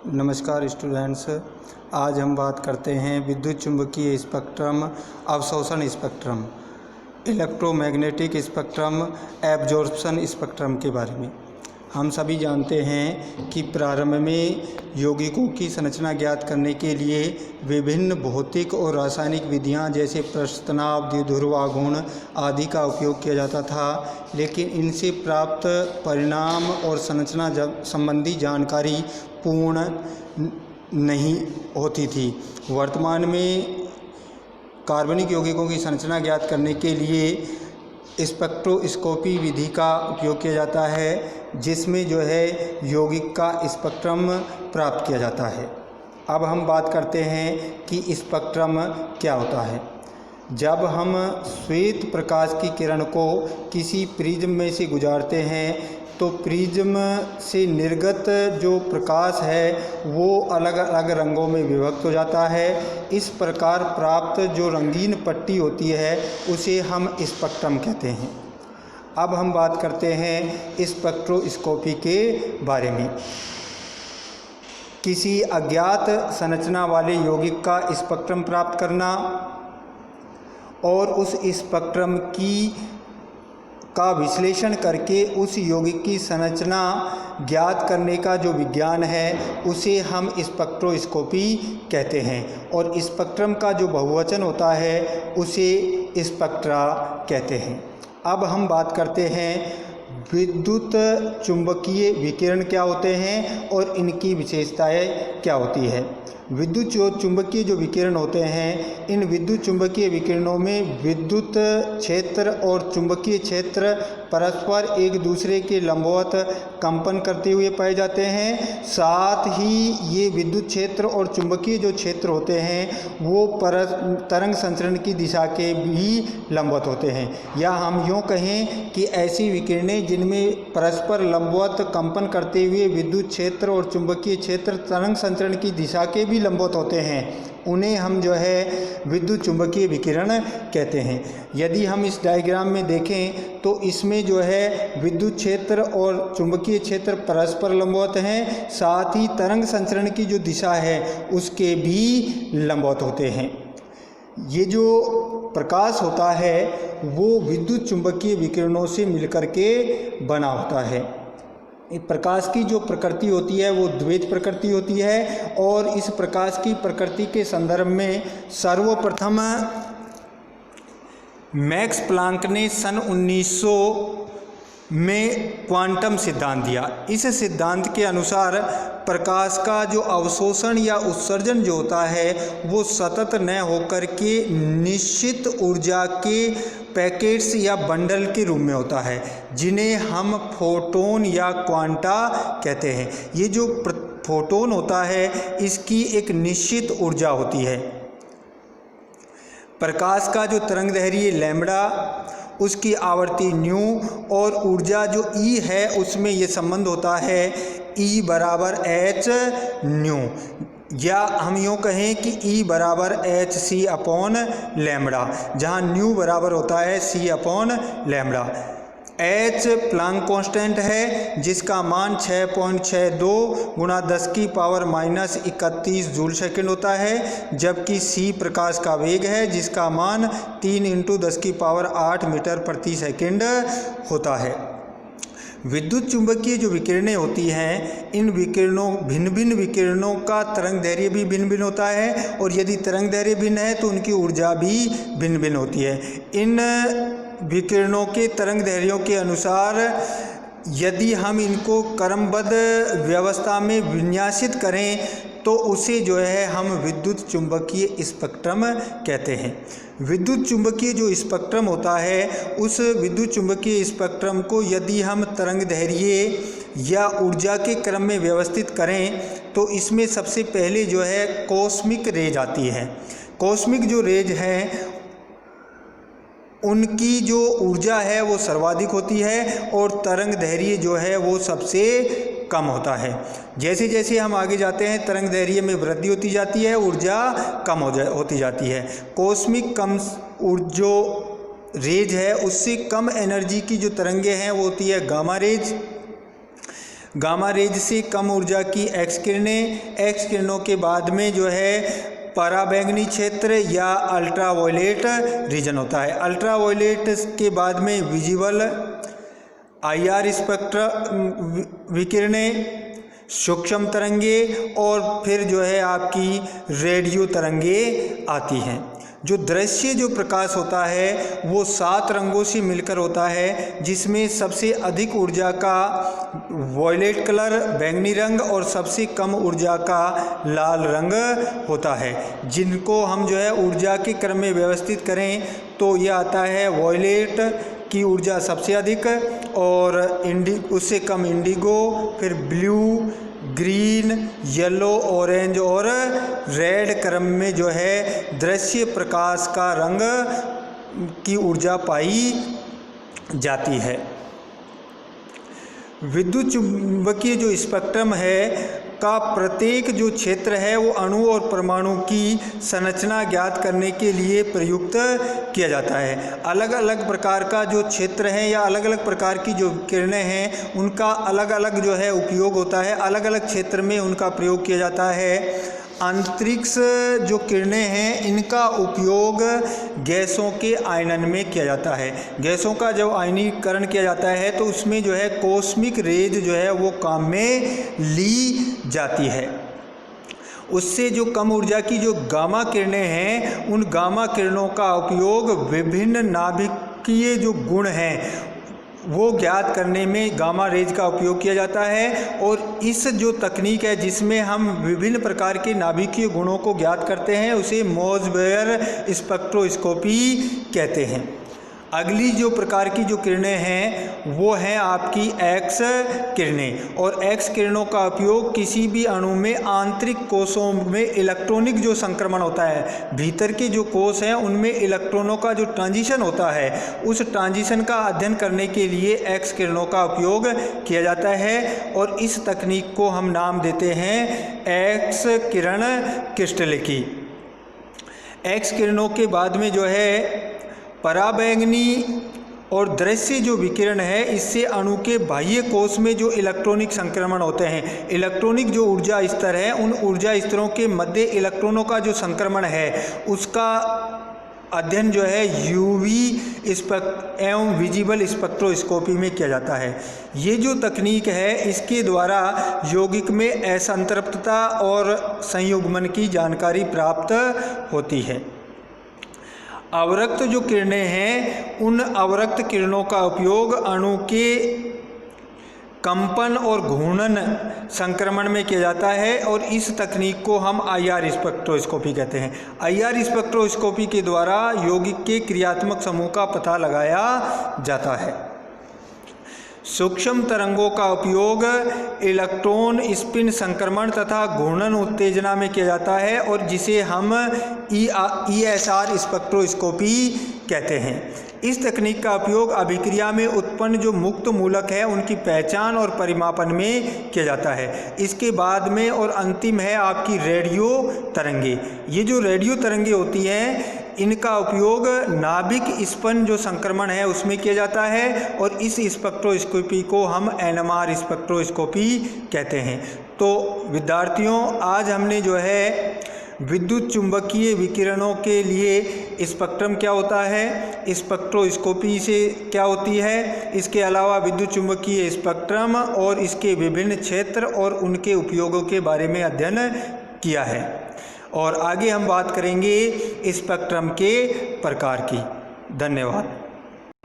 नमस्कार स्टूडेंट्स, आज हम बात करते हैं विद्युत चुंबकीय स्पेक्ट्रम, अवशोषण spectrum, electromagnetic spectrum, absorption spectrum के बारे में। हम सभी जानते हैं कि प्रारंभ में यौगिकों की संरचना ज्ञात करने के लिए विभिन्न भौतिक और रासायनिक विधियां जैसे प्रस्थ-तनाव, द्विध्रुव आघूर्ण आदि का उपयोग किया जाता था, लेकिन इनसे प्राप्त परिणाम और संरचना संबंधी जानकारी पूर्ण नहीं होती थी। वर्तमान में कार्बनिक यौगिकों की संरचना ज्ञात करने के लिए स्पेक्ट्रोस्कोपी विधि का उपयोग किया जाता है, जिसमें यौगिक का स्पेक्ट्रम प्राप्त किया जाता है। अब हम बात करते हैं कि स्पेक्ट्रम क्या होता है। जब हम श्वेत प्रकाश की किरण को किसी प्रिज्म में से गुजारते हैं तो प्रिज्म से निर्गत जो प्रकाश है वो अलग अलग रंगों में विभक्त हो जाता है। इस प्रकार प्राप्त जो रंगीन पट्टी होती है उसे हम स्पेक्ट्रम कहते हैं। अब हम बात करते हैं स्पेक्ट्रोस्कोपी के बारे में। किसी अज्ञात संरचना वाले यौगिक का स्पेक्ट्रम प्राप्त करना और उस स्पेक्ट्रम का विश्लेषण करके उस यौगिक की संरचना ज्ञात करने का जो विज्ञान है उसे हम स्पेक्ट्रोस्कोपी कहते हैं, और स्पेक्ट्रम का जो बहुवचन होता है उसे स्पेक्ट्रा कहते हैं। अब हम बात करते हैं विद्युत चुंबकीय विकिरण क्या होते हैं और इनकी विशेषताएं क्या होती है। विद्युत चुंबकीय जो विकिरण होते हैं, इन विद्युत चुंबकीय विकिरणों में विद्युत क्षेत्र और चुंबकीय क्षेत्र परस्पर एक दूसरे के लंबवत कंपन करते हुए पाए जाते हैं। साथ ही ये विद्युत क्षेत्र और चुंबकीय जो क्षेत्र होते हैं वो तरंग संचरण की दिशा के भी लंबवत होते हैं, या हम यूँ कहें कि ऐसी विकिरणें जिनमें परस्पर लंबवत कंपन करते हुए विद्युत क्षेत्र और चुंबकीय क्षेत्र तरंग संचरण की दिशा के भी लंबवत होते हैं, उन्हें हम विद्युत चुंबकीय विकिरण कहते हैं। यदि हम इस डायग्राम में देखें तो इसमें विद्युत क्षेत्र और चुंबकीय क्षेत्र परस्पर लंबवत हैं, साथ ही तरंग संचरण की जो दिशा है उसके भी लंबवत होते हैं। ये जो प्रकाश होता है वो विद्युत चुंबकीय विकिरणों से मिलकर के बना होता है। प्रकाश की जो प्रकृति होती है वो द्वैत प्रकृति होती है, और इस प्रकाश की प्रकृति के संदर्भ में सर्वप्रथम मैक्स प्लांक ने सन 1900 में क्वांटम सिद्धांत दिया। इस सिद्धांत के अनुसार प्रकाश का जो अवशोषण या उत्सर्जन जो होता है वो सतत न होकर के निश्चित ऊर्जा के पैकेट्स या बंडल के रूप में होता है, जिन्हें हम फोटोन या क्वांटा कहते हैं। ये जो फोटोन होता है इसकी एक निश्चित ऊर्जा होती है। प्रकाश का जो तरंगदैर्घ्य लैम्बडा, उसकी आवर्ती न्यू और ऊर्जा जो ई है उसमें ये संबंध होता है ई बराबर एच न्यू, या हम यूँ कहें कि ई बराबर एच सी अपॉन लैम्बडा, जहाँ न्यू बराबर होता है c upon lambda. H Planck constant है जिसका मान 6.62 गुणा 10 की पावर -31 जूल सेकंड होता है, जबकि सी प्रकाश का वेग है जिसका मान 3 × 10 की पावर 8 मीटर प्रति सेकंड होता है। विद्युत चुंबकीय जो विकिरणें होती हैं, इन विकिरणों भिन्न भिन्न विकिरणों का तरंगदैर्घ्य भी भिन्न भिन्न होता है, और यदि तरंगदैर्घ्य भिन्न है तो उनकी ऊर्जा भी भिन्न भिन्न होती है। इन विकिरणों के तरंगदैर्घ्यों के अनुसार यदि हम इनको क्रमबद्ध व्यवस्था में विन्यासित करें तो उसे हम विद्युत चुंबकीय स्पेक्ट्रम कहते हैं। विद्युत चुंबकीय जो स्पेक्ट्रम होता है उस विद्युत चुंबकीय स्पेक्ट्रम को यदि हम तरंगदैर्घ्य या ऊर्जा के क्रम में व्यवस्थित करें तो इसमें सबसे पहले कॉस्मिक रेज आती है। कॉस्मिक जो रेज हैं उनकी जो ऊर्जा है वो सर्वाधिक होती है और तरंगदैर्घ्य जो है वो सबसे कम होता है। जैसे जैसे हम आगे जाते हैं तरंगदैर्घ्य में वृद्धि होती जाती है, ऊर्जा कम होती जाती है। कॉस्मिक कम जो रेज है उससे कम एनर्जी की जो तरंगें हैं वो होती है गामा रेज। गामा रेज से कम ऊर्जा की एक्स किरणें, एक्स किरणों के बाद में जो है पराबैंगनी क्षेत्र या अल्ट्रावायलेट रीजन होता है। अल्ट्रावायलेट के बाद में विजिबल IR स्पेक्ट्रम विकिरणें, सूक्ष्म तरंगे और फिर जो है आपकी रेडियो तरंगे आती हैं। जो दृश्य जो प्रकाश होता है वो 7 रंगों से मिलकर होता है, जिसमें सबसे अधिक ऊर्जा का वॉयलेट कलर बैंगनी रंग और सबसे कम ऊर्जा का लाल रंग होता है। जिनको हम जो है ऊर्जा के क्रम में व्यवस्थित करें तो यह आता है वॉयलेट की ऊर्जा सबसे अधिक और उससे कम इंडिगो, फिर ब्लू, ग्रीन, येलो, ऑरेंज और रेड क्रम में जो है दृश्य प्रकाश का रंग की ऊर्जा पाई जाती है। विद्युत चुंबकीय जो स्पेक्ट्रम है का प्रत्येक जो क्षेत्र है वो अणु और परमाणु की संरचना ज्ञात करने के लिए प्रयुक्त किया जाता है। अलग अलग प्रकार का जो क्षेत्र है या अलग अलग प्रकार की जो किरणें हैं उनका अलग अलग जो है उपयोग होता है, अलग अलग क्षेत्र में उनका प्रयोग किया जाता है। अंतरिक्ष जो किरणें हैं इनका उपयोग गैसों के आयनन में किया जाता है। गैसों का जब आयनीकरण किया जाता है तो उसमें जो है कॉस्मिक रेज जो है वो काम में ली जाती है। उससे जो कम ऊर्जा की जो गामा किरणें हैं उन गामा किरणों का उपयोग विभिन्न नाभिकीय जो गुण हैं वो ज्ञात करने में गामा रेज का उपयोग किया जाता है। और इस जो तकनीक है जिसमें हम विभिन्न प्रकार के नाभिकीय गुणों को ज्ञात करते हैं उसे मोज़बेयर स्पेक्ट्रोस्कोपी कहते हैं। अगली जो प्रकार की जो किरणें हैं वो हैं आपकी एक्स किरणें। और एक्स किरणों का उपयोग किसी भी अणु में आंतरिक कोषों में इलेक्ट्रॉनिक जो संक्रमण होता है, भीतर के जो कोष हैं उनमें इलेक्ट्रॉनों का जो ट्रांजिशन होता है उस ट्रांजिशन का अध्ययन करने के लिए एक्स किरणों का उपयोग किया जाता है। और इस तकनीक को हम नाम देते हैं एक्स किरण क्रिस्टलिकी। एक्स किरणों के बाद में जो है पराबैंगनी और दृश्य जो विकिरण है इससे अणु के बाह्य कोश में जो इलेक्ट्रॉनिक संक्रमण होते हैं, इलेक्ट्रॉनिक जो ऊर्जा स्तर है उन ऊर्जा स्तरों के मध्य इलेक्ट्रॉनों का जो संक्रमण है उसका अध्ययन जो है UV एवं विजिबल स्पेक्ट्रोस्कोपी में किया जाता है। ये जो तकनीक है इसके द्वारा यौगिक में असंतृप्तता और संयुग्मन की जानकारी प्राप्त होती है। अवरक्त जो किरणें हैं उन अवरक्त किरणों का उपयोग अणु के कंपन और घूर्णन संक्रमण में किया जाता है और इस तकनीक को हम IR स्पेक्ट्रोस्कोपी कहते हैं। IR स्पेक्ट्रोस्कोपी के द्वारा यौगिक के क्रियात्मक समूह का पता लगाया जाता है। सूक्ष्म तरंगों का उपयोग इलेक्ट्रॉन स्पिन संक्रमण तथा घूर्णन उत्तेजना में किया जाता है और जिसे हम ESR स्पेक्ट्रोस्कोपी कहते हैं। इस तकनीक का उपयोग अभिक्रिया में उत्पन्न जो मुक्त मूलक है उनकी पहचान और परिमापन में किया जाता है। इसके बाद में और अंतिम है आपकी रेडियो तरंगे। ये जो रेडियो तरंगे होती हैं इनका उपयोग नाभिक स्पन जो संक्रमण है उसमें किया जाता है और इस स्पेक्ट्रोस्कोपी को हम NMR स्पेक्ट्रोस्कोपी कहते हैं। तो विद्यार्थियों आज हमने जो है विद्युत चुंबकीय विकिरणों के लिए स्पेक्ट्रम क्या होता है, स्पेक्ट्रोस्कोपी से क्या होती है, इसके अलावा विद्युत चुंबकीय स्पेक्ट्रम और इसके विभिन्न क्षेत्र और उनके उपयोगों के बारे में अध्ययन किया है। और आगे हम बात करेंगे स्पेक्ट्रम के प्रकार की। धन्यवाद।